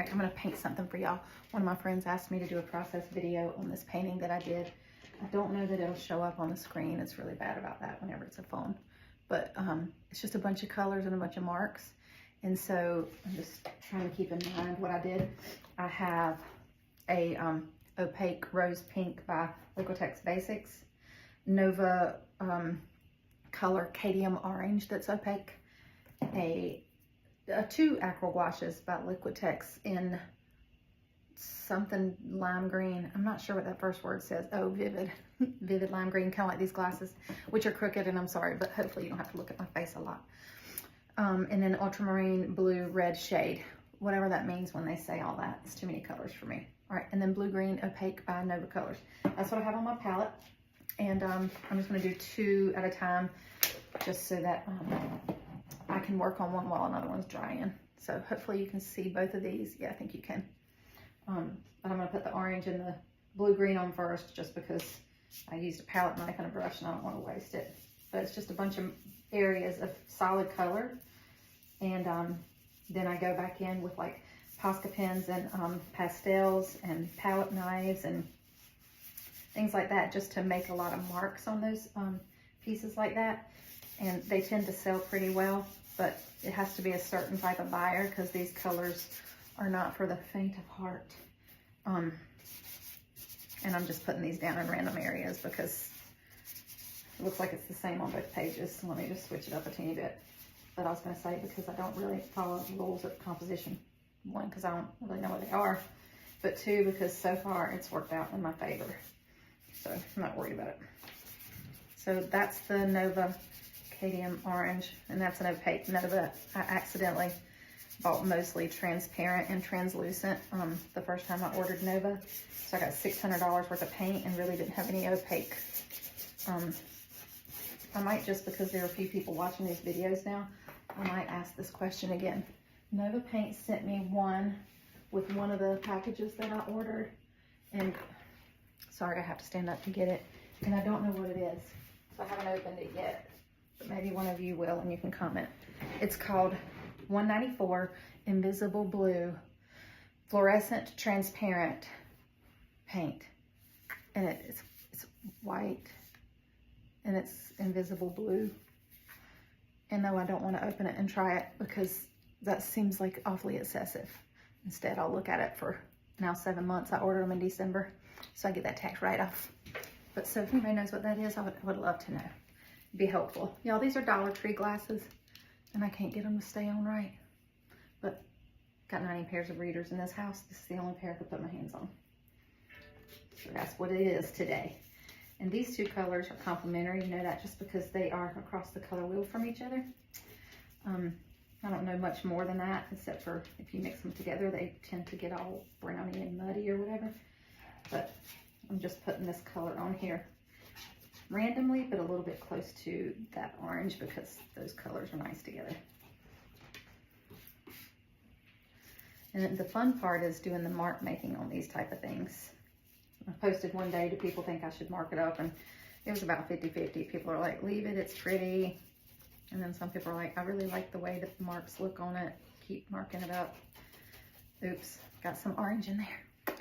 right, I'm gonna paint something for y'all. One of my friends asked me to do a process video on this painting that I did. I don't know that it'll show up on the screen. It's really bad about that whenever it's a phone. But it's just a bunch of colors and a bunch of marks. And so I'm just trying to keep in mind what I did. I have a opaque rose pink by Liquitex Basics, Nova color cadmium orange that's opaque, two aqua gouaches by Liquitex in something lime green. I'm not sure what that first word says. Oh, vivid lime green, kind of like these glasses, which are crooked, and I'm sorry, but hopefully you don't have to look at my face a lot. And then ultramarine blue red shade, whatever that means when they say all that. It's too many colors for me. All right, and then blue green opaque by Nova Colors. That's what I have on my palette, and I'm just going to do 2 at a time, just so that I can work on one while another one's drying. So hopefully you can see both of these. Yeah, I think you can. But I'm going to put the orange and the blue-green on first, just because I used a palette knife and a brush and I don't want to waste it. But it's just a bunch of areas of solid color. And then I go back in with like Posca pens and pastels and palette knives and things like that, just to make a lot of marks on those pieces like that. And they tend to sell pretty well, but it has to be a certain type of buyer, because these colors are not for the faint of heart. And I'm just putting these down in random areas because it looks like it's the same on both pages. So let me just switch it up a teeny bit. But I was going to say, because I don't really follow the rules of composition. 1, because I don't really know what they are. But 2, because so far it's worked out in my favor. So I'm not worried about it. So that's the Nova cadmium orange, and that's an opaque Nova. I accidentally bought mostly transparent and translucent the first time I ordered Nova. So I got $600 worth of paint and really didn't have any opaque. I might, just because there are a few people watching these videos now, I might ask this question again. Nova Paint sent me one with one of the packages that I ordered, and sorry, I have to stand up to get it, and I don't know what it is, so I haven't opened it yet, but maybe one of you will and you can comment. It's called 194 Invisible Blue Fluorescent Transparent Paint, and it's white and it's invisible blue. And no, I don't want to open it and try it because that seems like awfully excessive. Instead, I'll look at it for now 7 months. I ordered them in December, so I get that tax write-off. But so if anybody knows what that is, I would love to know. It'd be helpful. Y'all, these are Dollar Tree glasses, and I can't get them to stay on right. But got 90 pairs of readers in this house. This is the only pair I could put my hands on. So that's what it is today. And these 2 colors are complementary. You know that just because they are across the color wheel from each other. I don't know much more than that, except for if you mix them together, they tend to get all browny and muddy or whatever. But I'm just putting this color on here randomly, but a little bit close to that orange because those colors are nice together. And then the fun part is doing the mark making on these type of things. I posted one day, do people think I should mark it up? And it was about 50-50. People are like, leave it, it's pretty. And then some people are like, I really like the way the marks look on it. Keep marking it up. Oops, got some orange in there.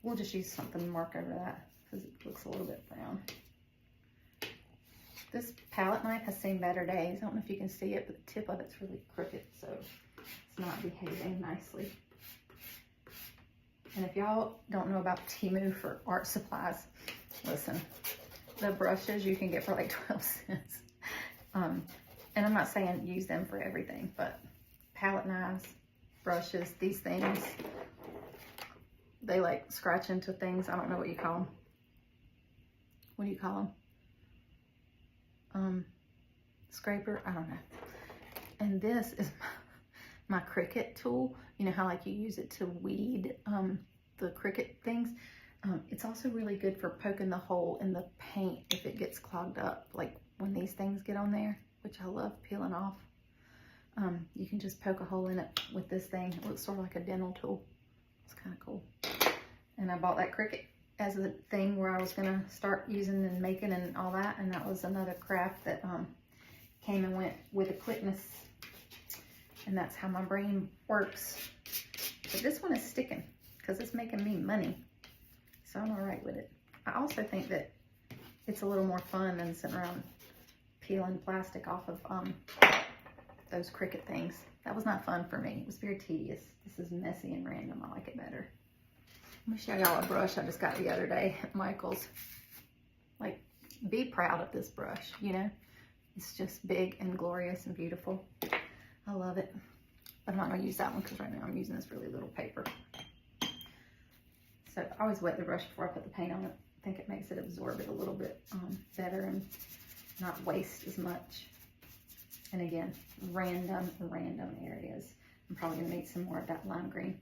We'll just use something to mark over that because it looks a little bit brown. This palette knife has seen better days. I don't know if you can see it, but the tip of it's really crooked, so it's not behaving nicely. And if y'all don't know about Temu for art supplies, listen, the brushes you can get for like 12 cents. And I'm not saying use them for everything, but palette knives, brushes, these things, they like scratch into things. I don't know what you call them. What do you call them? Scraper? I don't know. And this is my Cricut tool. You know how like you use it to weed the Cricut things? It's also really good for poking the hole in the paint if it gets clogged up, like when these things get on there, which I love peeling off. You can just poke a hole in it with this thing. It looks sort of like a dental tool. It's kind of cool. And I bought that Cricut as a thing where I was going to start using and making and all that. And that was another craft that came and went with a quickness. And that's how my brain works. But this one is sticking because it's making me money. So I'm all right with it. I also think that it's a little more fun than sitting around peeling plastic off of those Cricut things. That was not fun for me. It was very tedious. This is messy and random. I like it better. Let me show y'all a brush I just got the other day at Michael's. Like, be proud of this brush, you know? It's just big and glorious and beautiful. I love it. But I'm not going to use that one because right now I'm using this really little paper. So I always wet the brush before I put the paint on it. I think it makes it absorb it a little bit better and not waste as much. And again, random areas. I'm probably going to need some more of that lime green.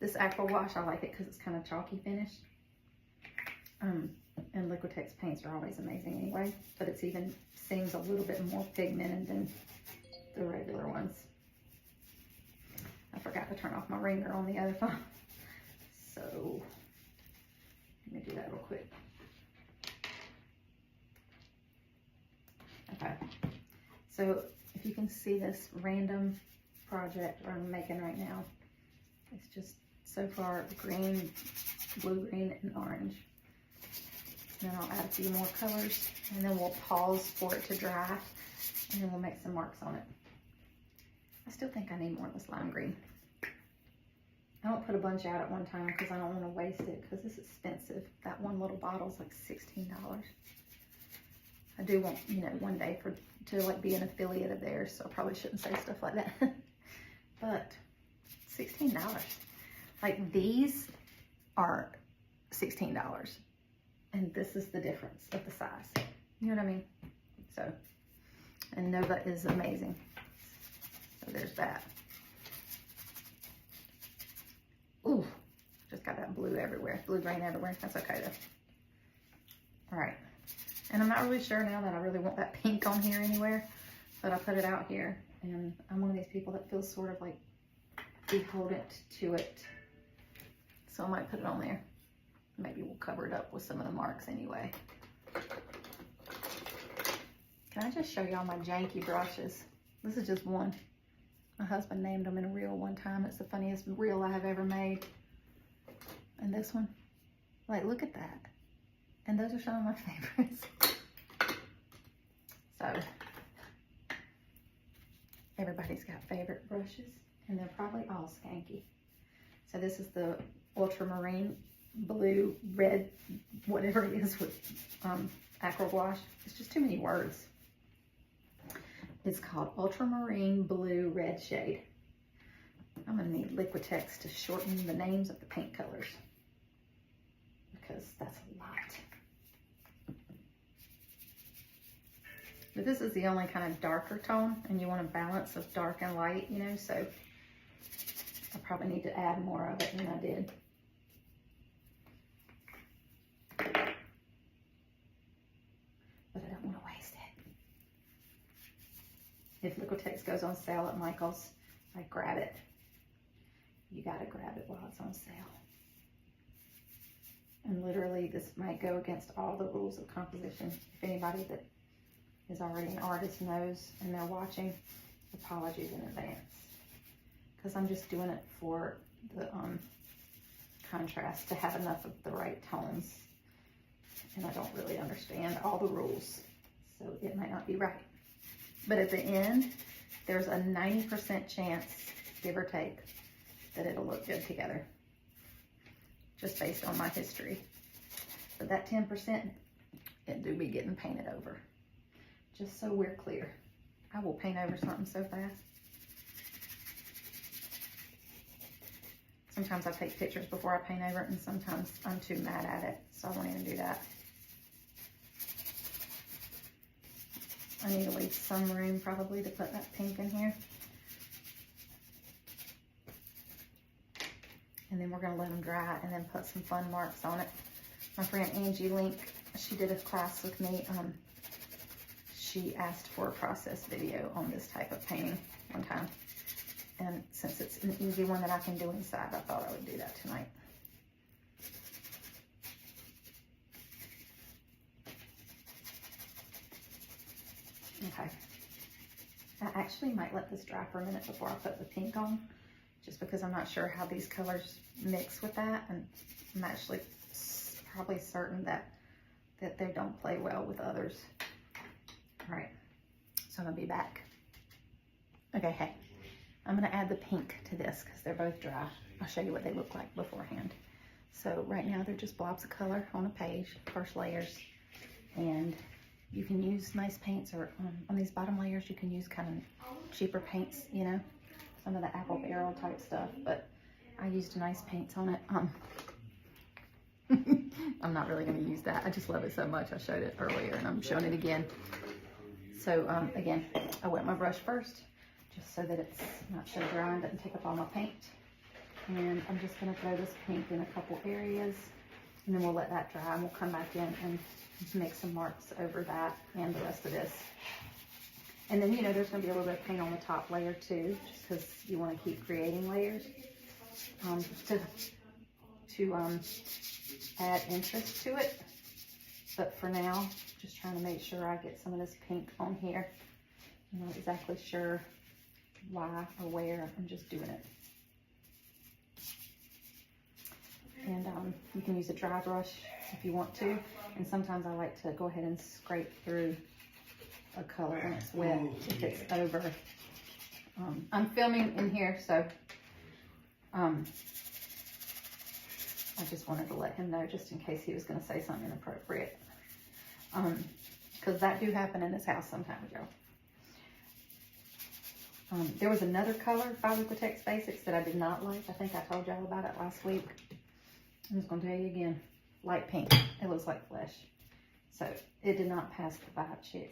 This aqua wash, I like it because it's kind of chalky finish. And Liquitex paints are always amazing anyway, but it's even seems a little bit more pigmented than the regular ones. I forgot to turn off my ringer on the other phone. So let me do that real quick. Okay, so if you can see this random project I'm making right now, it's just so far green, blue-green, and orange. And then I'll add a few more colors, and then we'll pause for it to dry, and then we'll make some marks on it. I still think I need more of this lime green. I don't put a bunch out at one time because I don't want to waste it, because it's expensive. That one little bottle is like $16. I do want, you know, one day to like be an affiliate of theirs, so I probably shouldn't say stuff like that. But $16. Like, these are $16. And this is the difference of the size. You know what I mean? So, and Nova is amazing. So there's that. Ooh, just got that blue everywhere. Blue green everywhere. That's okay though. All right. And I'm not really sure now that I really want that pink on here anywhere, but I put it out here. And I'm one of these people that feels sort of like beholden to it. So I might put it on there. Maybe we'll cover it up with some of the marks anyway. Can I just show y'all my janky brushes? This is just one. My husband named them in a reel one time. It's the funniest reel I have ever made. And this one, like, look at that. And those are some of my favorites. So, everybody's got favorite brushes, and they're probably all skanky. So this is the ultramarine blue, red, whatever it is with aqua wash. It's just too many words. It's called ultramarine blue red shade. I'm gonna need Liquitex to shorten the names of the paint colors because that's a lot. But this is the only kind of darker tone, and you want a balance of dark and light, you know, so I probably need to add more of it than I did. But I don't want to waste it. If Liquitex goes on sale at Michael's, I grab it. You gotta grab it while it's on sale. And literally, this might go against all the rules of composition. If anybody that is already an artist knows and they're watching, apologies in advance. Because I'm just doing it for the contrast, to have enough of the right tones. And I don't really understand all the rules, so it might not be right. But at the end, there's a 90% chance, give or take, that it'll look good together, just based on my history. But that 10%, it do be getting painted over. Just so we're clear. I will paint over something so fast. Sometimes I take pictures before I paint over it, and sometimes I'm too mad at it, so I won't even do that. I need to leave some room probably to put that pink in here. And then we're gonna let them dry and then put some fun marks on it. My friend Angie Link, she did a class with me. She asked for a process video on this type of painting one time. And since it's an easy one that I can do inside, I thought I would do that tonight. Okay. I actually might let this dry for a minute before I put the pink on, just because I'm not sure how these colors mix with that, and I'm actually probably certain that they don't play well with others. All right, so I'm gonna be back. Okay, hey, I'm gonna add the pink to this because they're both dry. I'll show you what they look like beforehand. So right now they're just blobs of color on a page, first layers, and you can use nice paints, or on these bottom layers you can use kind of cheaper paints, you know, some of the apple barrel type stuff, but I used nice paints on it. I'm not really going to use that. I just love it so much. I showed it earlier and I'm showing it again. So again, I wet my brush first just so that it's not so dry and doesn't take up all my paint. And I'm just going to throw this pink in a couple areas, and then we'll let that dry and we'll come back in and make some marks over that and the rest of this. And then, you know, there's going to be a little bit of paint on the top layer too, just because you want to keep creating layers to add interest to it. But for now, just trying to make sure I get some of this pink on here. I'm not exactly sure why or where, I'm just doing it. And you can use a dry brush if you want to. And sometimes I like to go ahead and scrape through a color when it's wet, if it's over. I'm filming in here, so I just wanted to let him know just in case he was going to say something inappropriate. Because that do happen in this house sometimes, y'all. There was another color by Diptych Basics that I did not like. I think I told y'all about it last week. I'm just going to tell you again. Light pink. It looks like flesh. So it did not pass the vibe check.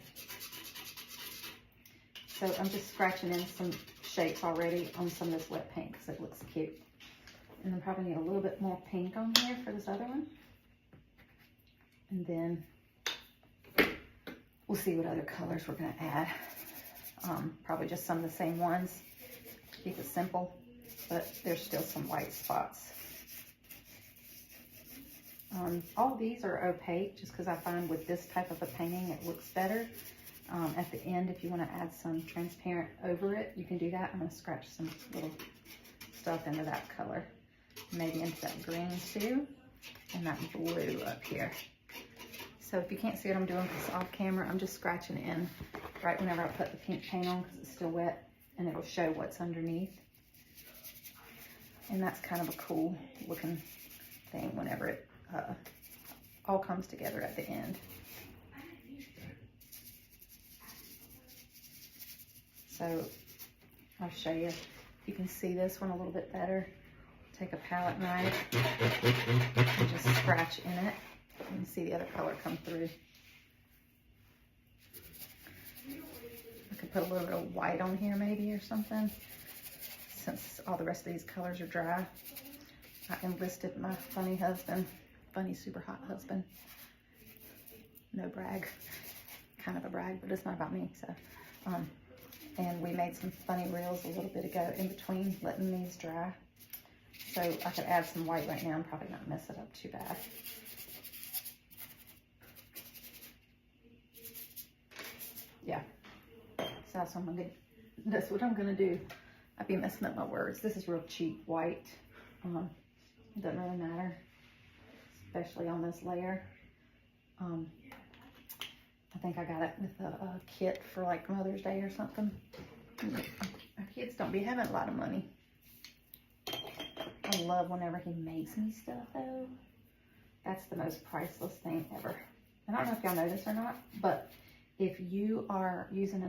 So I'm just scratching in some shapes already on some of this wet paint because it looks cute. And I probably need a little bit more pink on here for this other one. And then we'll see what other colors we're going to add. Probably just some of the same ones. Keep it simple, but there's still some white spots. All these are opaque just because I find with this type of a painting it looks better. At the end, if you want to add some transparent over it, you can do that. I'm going to scratch some little stuff into that color. Maybe into that green too, and that blue up here. So if you can't see what I'm doing because off camera, I'm just scratching in right whenever I put the pink paint on because it's still wet, and it'll show what's underneath. And that's kind of a cool looking thing whenever it all comes together at the end. So I'll show you. You can see this one a little bit better. Take a palette knife and just scratch in it. You can see the other color come through. I could put a little bit of white on here maybe or something, since all the rest of these colors are dry. I enlisted my funny husband, funny super hot husband. No brag, kind of a brag, but it's not about me. So, and we made some funny reels a little bit ago in between letting these dry. So I could add some white right now and probably not mess it up too bad. Yeah, so that's what I'm gonna do. I'd be messing up my words. This is real cheap white. It doesn't really matter, especially on this layer. I think I got it with a kit for like Mother's Day or something. Our kids don't be having a lot of money. I love whenever he makes me stuff though. That's the most priceless thing ever. I don't know if y'all know this or not, but if you are using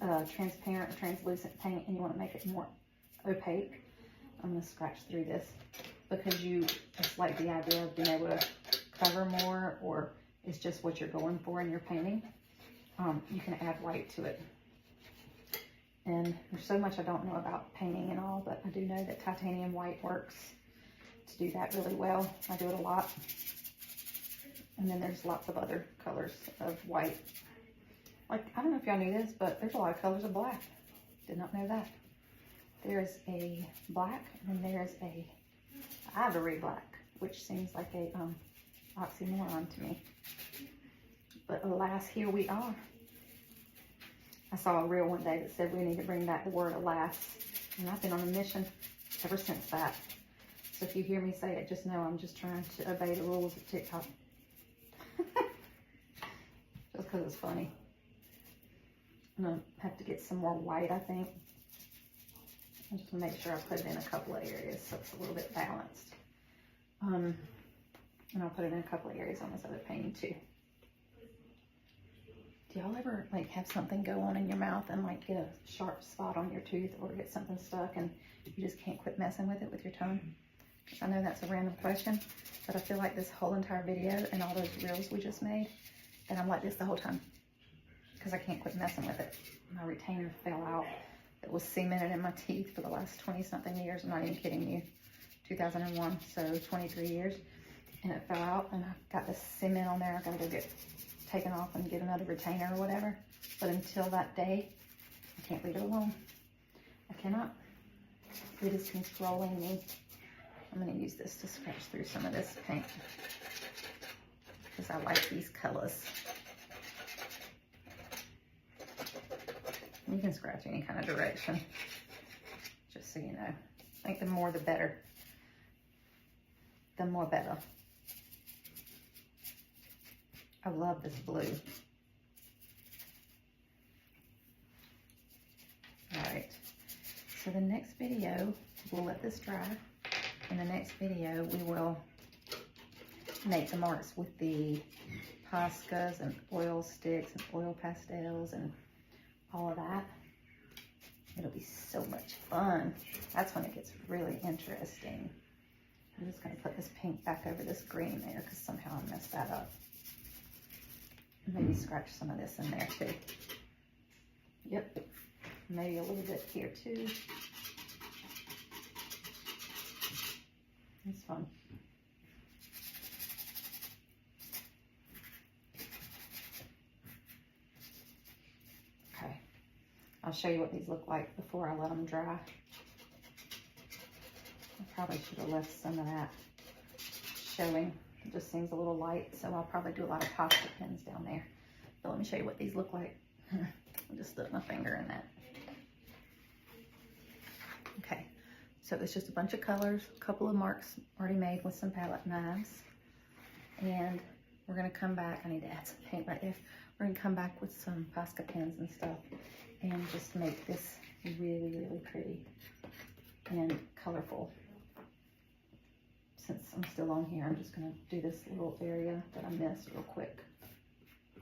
a transparent or translucent paint and you want to make it more opaque, I'm going to scratch through this because it's like the idea of being able to cover more, or it's just what you're going for in your painting. You can add white to it. And there's so much I don't know about painting and all, but I do know that titanium white works to do that really well. I do it a lot. And then there's lots of other colors of white. Like, I don't know if y'all knew this, but there's a lot of colors of black. Did not know that. There's a black, and then there's a ivory black, which seems like a oxymoron to me. But alas, here we are. I saw a reel one day that said we need to bring back the word alas. And I've been on a mission ever since that. So if you hear me say it, just know I'm just trying to obey the rules of TikTok. Just because it's funny. I'm going to have to get some more white, I think. Just to make sure I put it in a couple of areas so it's a little bit balanced. And I'll put it in a couple of areas on this other painting too. Do y'all ever like have something go on in your mouth and like get a sharp spot on your tooth or get something stuck and you just can't quit messing with it with your tongue? I know that's a random question, but I feel like this whole entire video and all those reels we just made, that I'm like this the whole time because I can't quit messing with it. My retainer fell out. It was cemented in my teeth for the last 20 something years. I'm not even kidding you. 2001, so 23 years. And it fell out and I've got this cement on there. I've got to go get taken off and get another retainer or whatever. But until that day, I can't leave it alone. I cannot. It is controlling me. I'm going to use this to scratch through some of this paint because I like these colors. You can scratch any kind of direction, just so you know. I think the more the better. The more better. I love this blue. Alright, so the next video, we'll let this dry. In the next video, we will make the marks with the Poscas and oil sticks and oil pastels and all of that. It'll be so much fun. That's when it gets really interesting. I'm just going to put this pink back over this green there because somehow I messed that up. Maybe scratch some of this in there too. Yep. Maybe a little bit here too. It's fun. Okay. I'll show you what these look like before I let them dry. I probably should have left some of that showing. It just seems a little light, so I'll probably do a lot of pasta pins down there. But let me show you what these look like. I just stuck my finger in that. Okay, so it's just a bunch of colors, a couple of marks already made with some palette knives. And we're gonna come back, I need to add some paint right there. We're gonna come back with some Posca pins and stuff and just make this really, really pretty and colorful. Since I'm still on here, I'm just gonna do this little area that I missed real quick.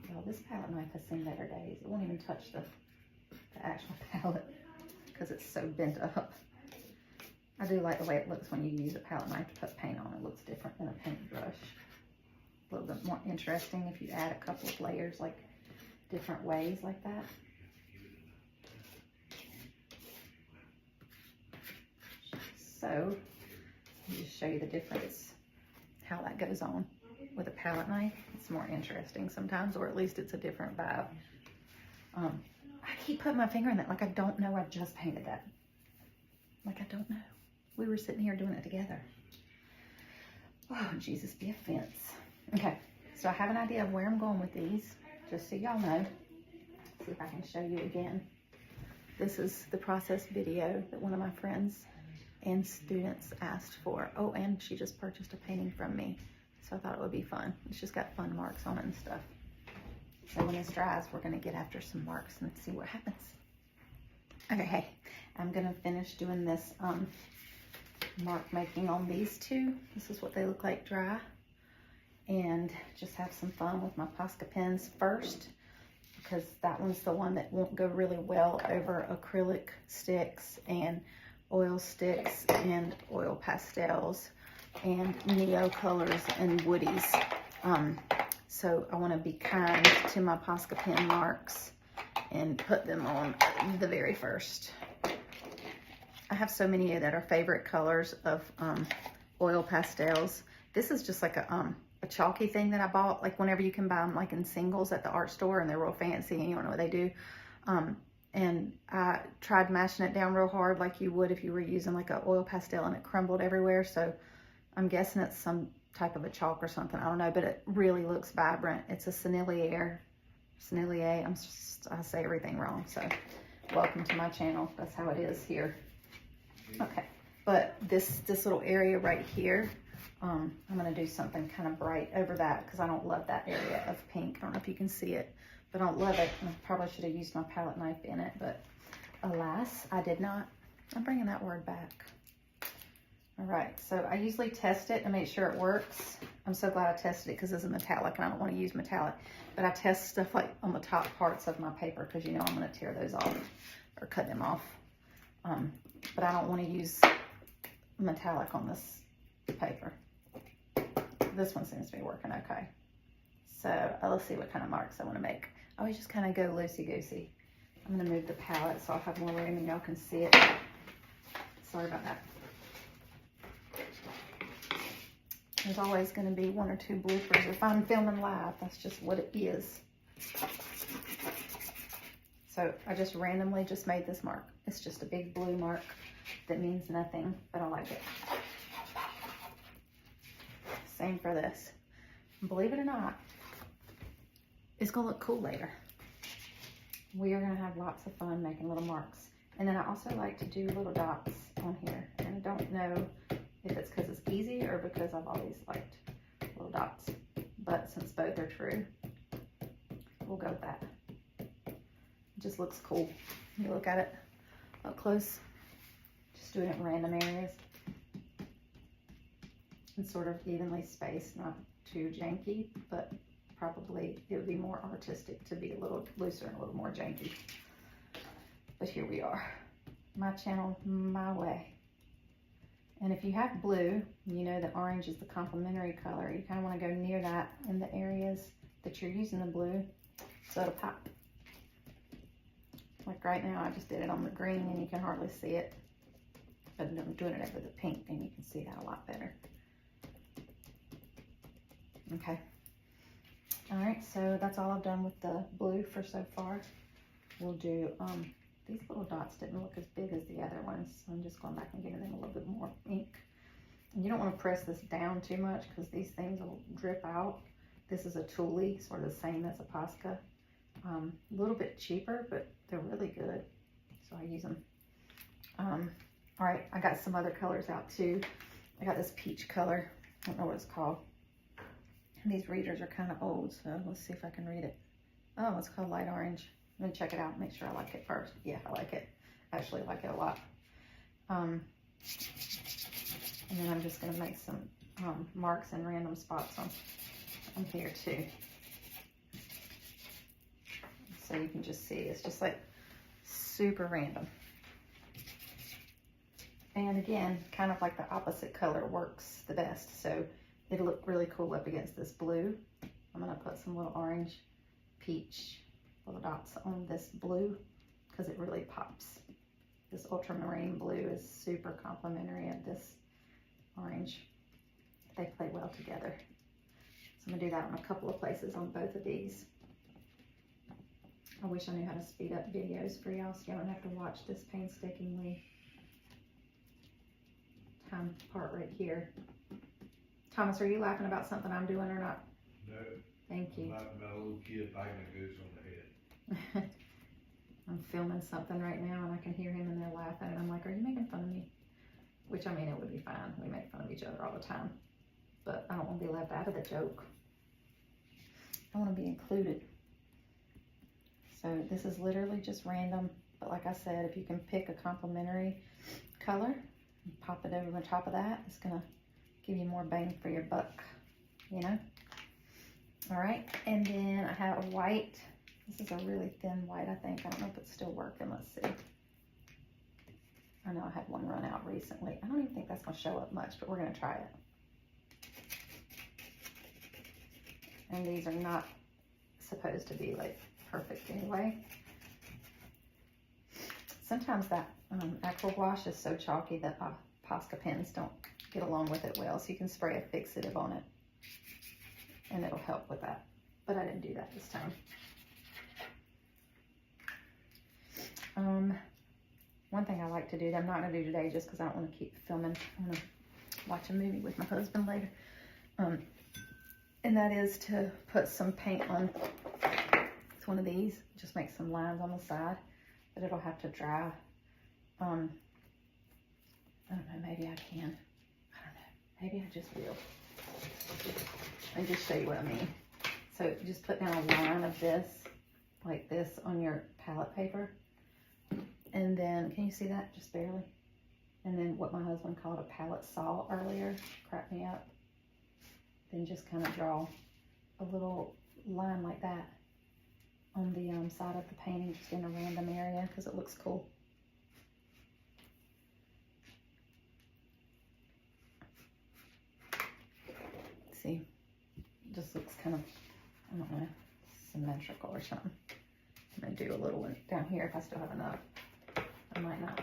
Well, this palette knife has seen better days. It won't even touch the actual palette because it's so bent up. I do like the way it looks when you use a palette knife to put paint on. It looks different than a paintbrush. A little bit more interesting if you add a couple of layers, like different ways like that. So, I'll just show you the difference, how that goes on with a palette knife. It's more interesting sometimes, or at least it's a different vibe. I keep putting my finger in that like I don't know I just painted that. Like I don't know. We were sitting here doing it together. Oh, Jesus be a fence. Okay, so I have an idea of where I'm going with these, just so y'all know. Let's see if I can show you again. This is the process video that one of my friends and students asked for. Oh, and she just purchased a painting from me, so I thought it would be fun. It's just got fun marks on it and stuff. So when this dries, we're gonna get after some marks and see what happens. Okay, hey, I'm gonna finish doing this mark making on these two. This is what they look like dry. And just have some fun with my Posca pens first, because that one's the one that won't go really well over acrylic sticks and oil sticks and oil pastels and neo colors and woodies. So I want to be kind to my Posca pen marks and put them on the very first. I have so many that are favorite colors of oil pastels. This is just like a chalky thing that I bought, like whenever you can buy them like in singles at the art store and they're real fancy and you don't know what they do. And I tried mashing it down real hard like you would if you were using like an oil pastel, and it crumbled everywhere. So I'm guessing it's some type of a chalk or something. I don't know, but it really looks vibrant. It's a Sennelier. I say everything wrong. So welcome to my channel. That's how it is here. Okay, But this little area right here, I'm gonna do something kind of bright over that because I don't love that area of pink. I don't know if you can see it, but I don't love it. I probably should have used my palette knife in it, but alas, I did not. I'm bringing that word back. All right, so I usually test it and make sure it works. I'm so glad I tested it because it's a metallic and I don't want to use metallic. But I test stuff like on the top parts of my paper because you know I'm going to tear those off or cut them off. But I don't want to use metallic on this paper. This one seems to be working okay. So let's see what kind of marks I want to make. I always just kind of go loosey-goosey. I'm going to move the palette so I'll have more room and y'all can see it. Sorry about that. There's always going to be one or two bloopers. If I'm filming live, that's just what it is. So I just randomly just made this mark. It's just a big blue mark that means nothing, but I like it. Same for this. Believe it or not, it's going to look cool later. We are going to have lots of fun making little marks. And then I also like to do little dots on here. And I don't know if it's because it's easy or because I've always liked little dots. But since both are true, we'll go with that. It just looks cool. You look at it up close. Just doing it in random areas. And sort of evenly spaced, not too janky, but probably it would be more artistic to be a little looser and a little more janky. But here we are. My channel, my way. And if you have blue, you know that orange is the complementary color. You kind of want to go near that in the areas that you're using the blue so it'll pop. Like right now, I just did it on the green and you can hardly see it. But I'm doing it over the pink and you can see that a lot better. Okay. All right, so that's all I've done with the blue for so far. We'll do, these little dots didn't look as big as the other ones, so I'm just going back and getting them a little bit more ink. And you don't want to press this down too much because these things will drip out. This is a Thule, sort of the same as a Posca. A little bit cheaper, but they're really good, so I use them. All right, I got some other colors out too. I got this peach color. I don't know what it's called. And these readers are kind of old, so let's see if I can read it. Oh, it's called light orange. Let me check it out, make sure I like it first. Yeah, I like it. I actually like it a lot. And then I'm just gonna make some marks in random spots on here too. So you can just see, it's just like super random. And again, kind of like the opposite color works the best. So it'll look really cool up against this blue. I'm gonna put some little orange, peach, little dots on this blue because it really pops. This ultramarine blue is super complimentary of this orange. They play well together. So I'm gonna do that on a couple of places on both of these. I wish I knew how to speed up videos for y'all so y'all don't have to watch this painstakingly timed part right here. Thomas, are you laughing about something I'm doing or not? No. Thank you. I'm laughing about a little kid biting a goose on the head. I'm filming something right now and I can hear him in there laughing and I'm like, are you making fun of me? Which, I mean, it would be fine. We make fun of each other all the time. But I don't want to be left out of the joke. I want to be included. So this is literally just random. But like I said, if you can pick a complementary color and pop it over the top of that, it's going to give you more bang for your buck, you know? All right, and then I have a white. This is a really thin white, I think. I don't know if it's still working. Let's see. I know I had one run out recently. I don't even think that's going to show up much, but we're going to try it. And these are not supposed to be like perfect anyway. Sometimes that aqua gouache is so chalky that Posca pens don't get along with it well, so you can spray a fixative on it and it'll help with that. But I didn't do that this time. One thing I like to do that I'm not going to do today just because I don't want to keep filming. I'm going to watch a movie with my husband later. And that is to put some paint on with one of these. Just make some lines on the side, but it'll have to dry. I don't know, maybe I can. I don't know. Maybe I just will. And just show you what I mean. So just put down a line of this, like this, on your palette paper. And then, can you see that? Just barely. And then what my husband called a palette saw earlier, cracked me up. Then just kind of draw a little line like that on the side of the painting, just in a random area, because it looks cool. See, it just looks kind of, I don't know, symmetrical or something. I'm gonna do a little one down here if I still have enough. I might not.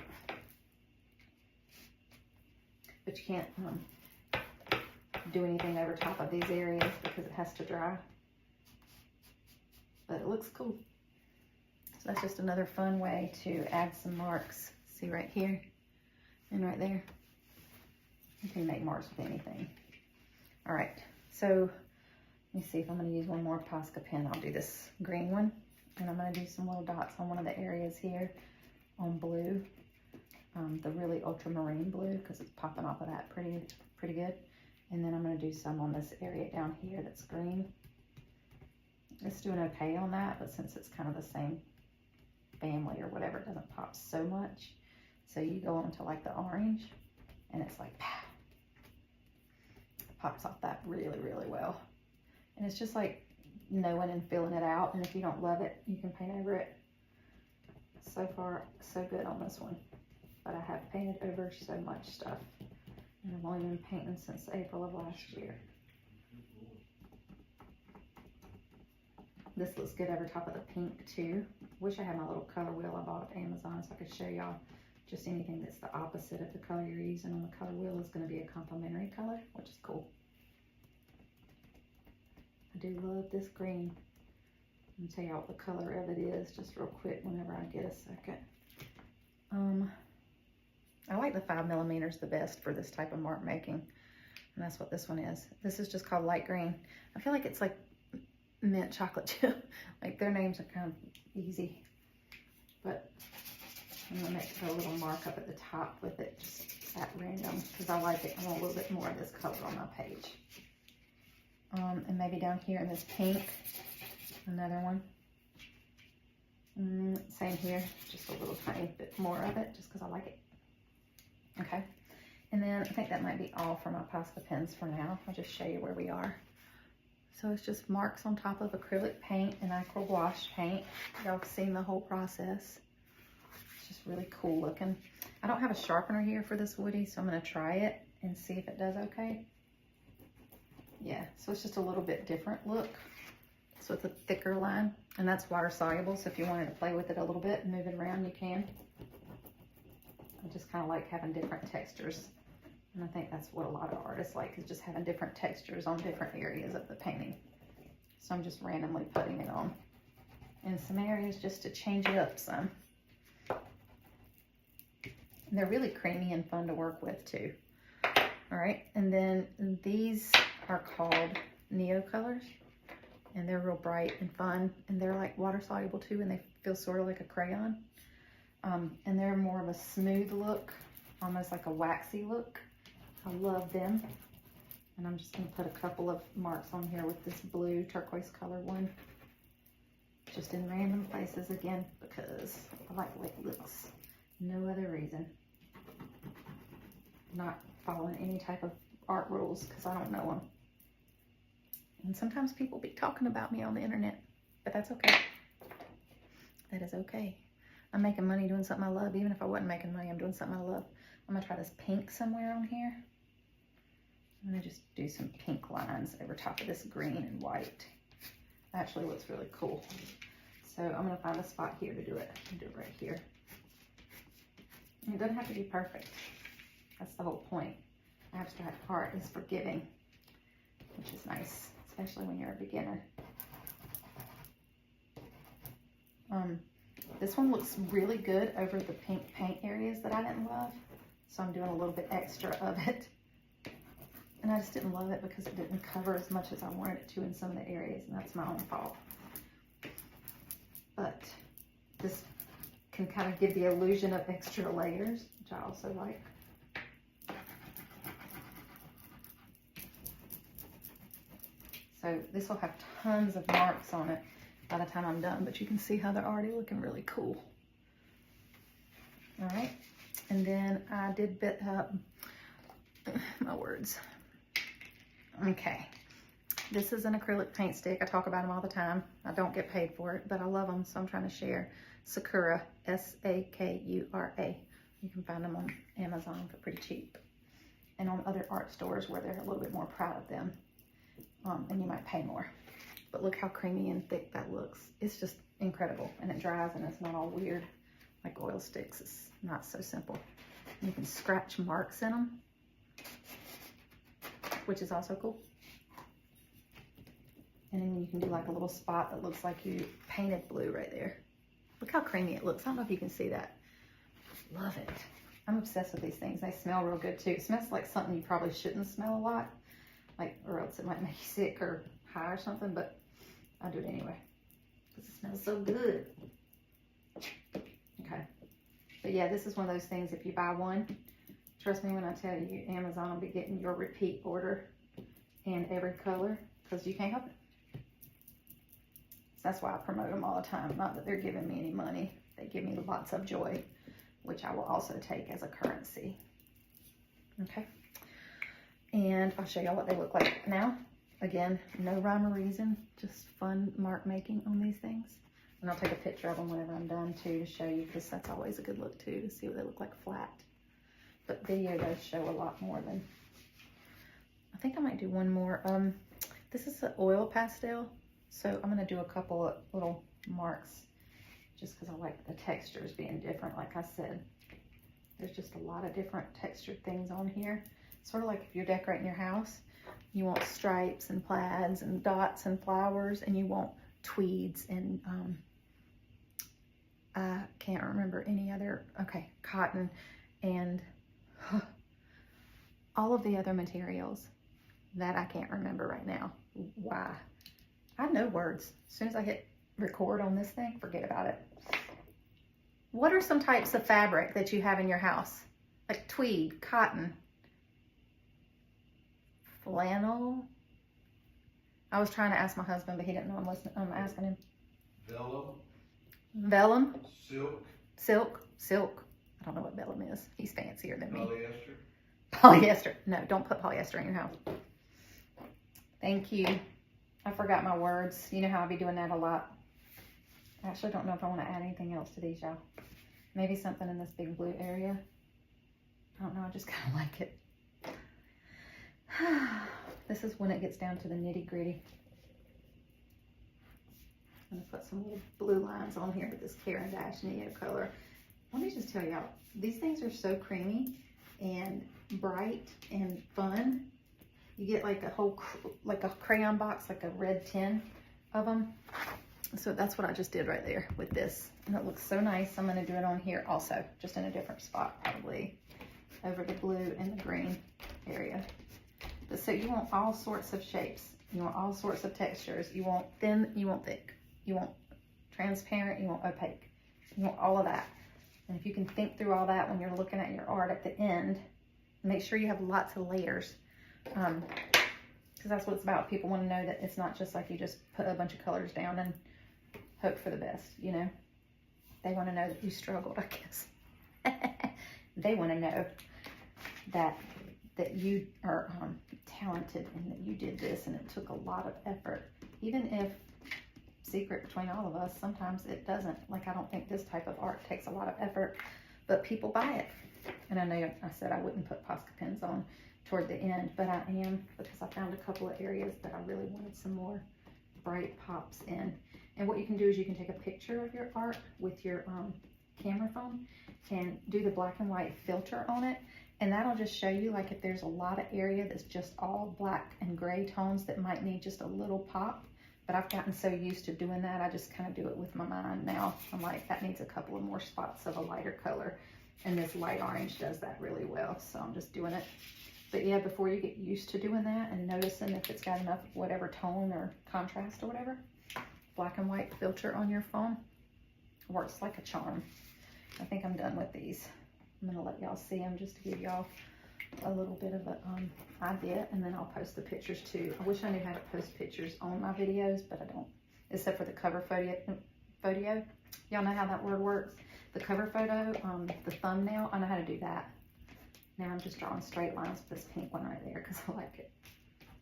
But you can't do anything over top of these areas because it has to dry. But it looks cool. So that's just another fun way to add some marks. See right here and right there. You can make marks with anything. All right, so let me see if I'm gonna use one more Posca pen. I'll do this green one, and I'm gonna do some little dots on one of the areas here on blue, the really ultramarine blue, because it's popping off of that pretty good. And then I'm gonna do some on this area down here that's green. It's doing okay on that, but since it's kind of the same family or whatever, it doesn't pop so much. So you go on to like the orange, and it's like, pow. Pops off that really, really well. And it's just like knowing and feeling it out. And if you don't love it, you can paint over it. So far, so good on this one. But I have painted over so much stuff. And I've only been painting since April of last year. This looks good over top of the pink too. Wish I had my little color wheel I bought at Amazon so I could show y'all just anything that's the opposite of the color you're using on the color wheel is going to be a complementary color, which is cool. I do love this green. Let me tell y'all what the color of it is just real quick whenever I get a second. I like the 5mm the best for this type of mark making, and that's what this one is. This is just called light green. I feel like it's like mint chocolate chip. Like their names are kind of easy, but I'm gonna make a little mark up at the top with it just at random because I like it. I want a little bit more of this color on my page. And maybe down here in this pink, another one. Same here, just a little tiny bit more of it just because I like it. Okay, and then I think that might be all for my Posca pens for now. I'll just show you where we are. So it's just marks on top of acrylic paint and aqua gouache paint. Y'all have seen the whole process. It's just really cool looking. I don't have a sharpener here for this woody, so I'm gonna try it and see if it does okay. Yeah, so it's just a little bit different look. So it's a thicker line, and that's water soluble, so if you wanted to play with it a little bit and move it around, you can. I just kind of like having different textures. And I think that's what a lot of artists like, is just having different textures on different areas of the painting. So I'm just randomly putting it on in some areas just to change it up some. And they're really creamy and fun to work with too. All right, and then these are called Neo colors, and they're real bright and fun, and they're like water soluble too, and they feel sort of like a crayon. And they're more of a smooth look, almost like a waxy look. I love them. And I'm just gonna put a couple of marks on here with this blue turquoise color one. Just in random places again, because I like the way it looks. No other reason. Not following any type of art rules because I don't know them. And sometimes people be talking about me on the internet, but that's okay. That is okay. I'm making money doing something I love. Even if I wasn't making money, I'm doing something I love. I'm gonna try this pink somewhere on here. I'm gonna just do some pink lines over top of this green and white. It actually looks really cool. So I'm gonna find a spot here to do it. I'll do it right here. And it doesn't have to be perfect. That's the whole point. Abstract art is forgiving, which is nice, especially when you're a beginner. This one looks really good over the pink paint areas that I didn't love. So I'm doing a little bit extra of it. And I just didn't love it because it didn't cover as much as I wanted it to in some of the areas, and that's my own fault. But this can kind of give the illusion of extra layers, which I also like. So this will have tons of marks on it by the time I'm done, but you can see how they're already looking really cool. All right, and then I did bit up my words. Okay, this is an acrylic paint stick. I talk about them all the time. I don't get paid for it, but I love them, so I'm trying to share. Sakura, S-A-K-U-R-A. You can find them on Amazon for pretty cheap, and on other art stores where they're a little bit more proud of them, and you might pay more. But look how creamy and thick that looks. It's just incredible, and it dries and it's not all weird like oil sticks. It's not so simple. You can scratch marks in them, which is also cool. And then you can do like a little spot that looks like you painted blue right there. Look how creamy it looks. I don't know if you can see that. Love it. I'm obsessed with these things. They smell real good too. It smells like something you probably shouldn't smell a lot, like, or else it might make you sick or high or something, but I do it anyway because it smells so good. Okay. But yeah, this is one of those things, if you buy one, trust me when I tell you, Amazon will be getting your repeat order in every color because you can't help it. So that's why I promote them all the time. Not that they're giving me any money. They give me lots of joy, which I will also take as a currency. Okay. And I'll show y'all what they look like now. Again, no rhyme or reason, just fun mark making on these things. And I'll take a picture of them whenever I'm done too to show you, because that's always a good look too, to see what they look like flat. But video does show a lot more than, I think I might do one more. This is an oil pastel, so I'm gonna do a couple of little marks just because I like the textures being different. Like I said, there's just a lot of different textured things on here. Sort of like if you're decorating your house, you want stripes and plaids and dots and flowers, and you want tweeds and I can't remember any other, okay, cotton and all of the other materials that I can't remember right now. Why? I know words. As soon as I hit record on this thing, forget about it. What are some types of fabric that you have in your house? Like tweed, cotton, flannel. I was trying to ask my husband, but he didn't know I'm listening. I'm asking him. Vellum. Vellum. Silk. Silk. Silk. I don't know what vellum is. He's fancier than me. Polyester. Polyester. No, don't put polyester in your house. Thank you. I forgot my words. You know how I be doing that a lot. I actually don't know if I want to add anything else to these, y'all. Maybe something in this big blue area. I don't know. I just kind of like it. This is when it gets down to the nitty gritty. I'm going to put some little blue lines on here with this Caran Dash Neo color. Let me just tell y'all, these things are so creamy and bright and fun. You get like a whole, like a crayon box, like a red tin of them. So that's what I just did right there with this. And it looks so nice. I'm going to do it on here also, just in a different spot, probably over the blue and the green area. But so you want all sorts of shapes. You want all sorts of textures. You want thin, you want thick. You want transparent, you want opaque. You want all of that. And if you can think through all that when you're looking at your art at the end, make sure you have lots of layers. Because that's what it's about. People want to know that it's not just like you just put a bunch of colors down and hope for the best, you know. They want to know that you struggled, I guess. They want to know that you are talented and that you did this and it took a lot of effort. Even if, secret between all of us, sometimes it doesn't. Like, I don't think this type of art takes a lot of effort, but people buy it. And I know I said I wouldn't put Posca pins on toward the end, but I am, because I found a couple of areas that I really wanted some more bright pops in. And what you can do is you can take a picture of your art with your camera phone and do the black and white filter on it, and that'll just show you, like, if there's a lot of area that's just all black and gray tones that might need just a little pop. But I've gotten so used to doing that, I just kind of do it with my mind now. I'm like, that needs a couple of more spots of a lighter color. And this light orange does that really well, so I'm just doing it. But yeah, before you get used to doing that and noticing if it's got enough whatever tone or contrast or whatever, black and white filter on your phone works like a charm. I think I'm done with these. I'm gonna let y'all see them just to give y'all a little bit of a idea, and then I'll post the pictures too. I wish I knew how to post pictures on my videos, but I don't, except for the cover photo. Y'all know how that word works? The cover photo, the thumbnail, I know how to do that. Now I'm just drawing straight lines with this pink one right there because I like it.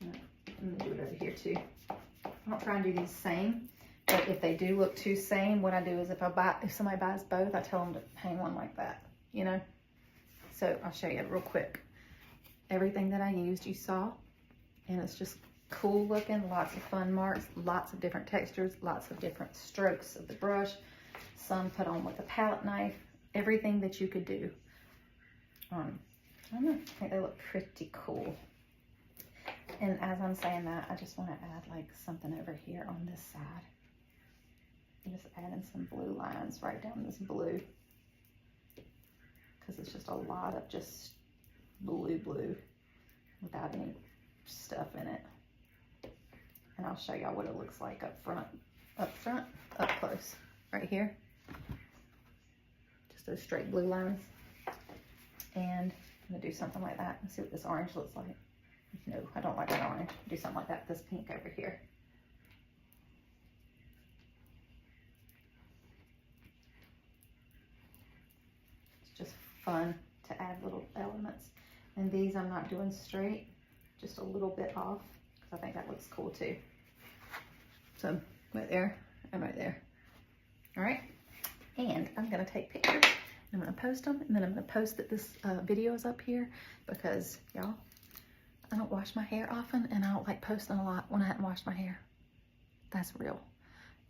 I'm gonna do it over here too. I don't try and do these same, but if they do look too same, what I do is if somebody buys both, I tell them to hang one like that, you know? So I'll show you real quick. Everything that I used, you saw, and it's just cool looking, lots of fun marks, lots of different textures, lots of different strokes of the brush, some put on with a palette knife, everything that you could do. I don't know, I think they look pretty cool. And as I'm saying that, I just want to add like something over here on this side. I'm just adding some blue lines right down this blue, because it's just a lot of just blue without any stuff in it. And I'll show y'all what it looks like up close, right here. Just those straight blue lines. And I'm gonna do something like that and see what this orange looks like. No, I don't like that orange. Do something like that with this pink over here. It's just fun to add little elements. And these I'm not doing straight, just a little bit off, because I think that looks cool too. So right there and right there. All right, and I'm gonna take pictures. I'm gonna post them, and then I'm gonna post that this video is up here, because y'all, I don't wash my hair often, and I don't like posting a lot when I hadn't washed my hair. That's real.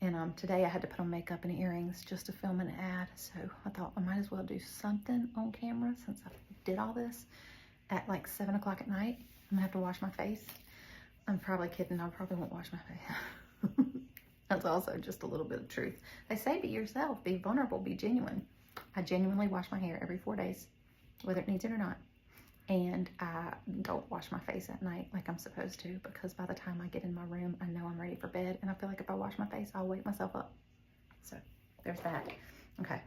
And today I had to put on makeup and earrings just to film an ad, so I thought I might as well do something on camera since I did all this at like 7 o'clock at night. I'm gonna have to wash my face. I'm probably kidding, I probably won't wash my face. That's also just a little bit of truth. They say be yourself, be vulnerable, be genuine. I genuinely wash my hair every 4 days, whether it needs it or not. And I don't wash my face at night like I'm supposed to, because by the time I get in my room, I know I'm ready for bed. And I feel like if I wash my face, I'll wake myself up. So there's that. Okay,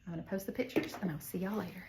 I'm gonna post the pictures and I'll see y'all later.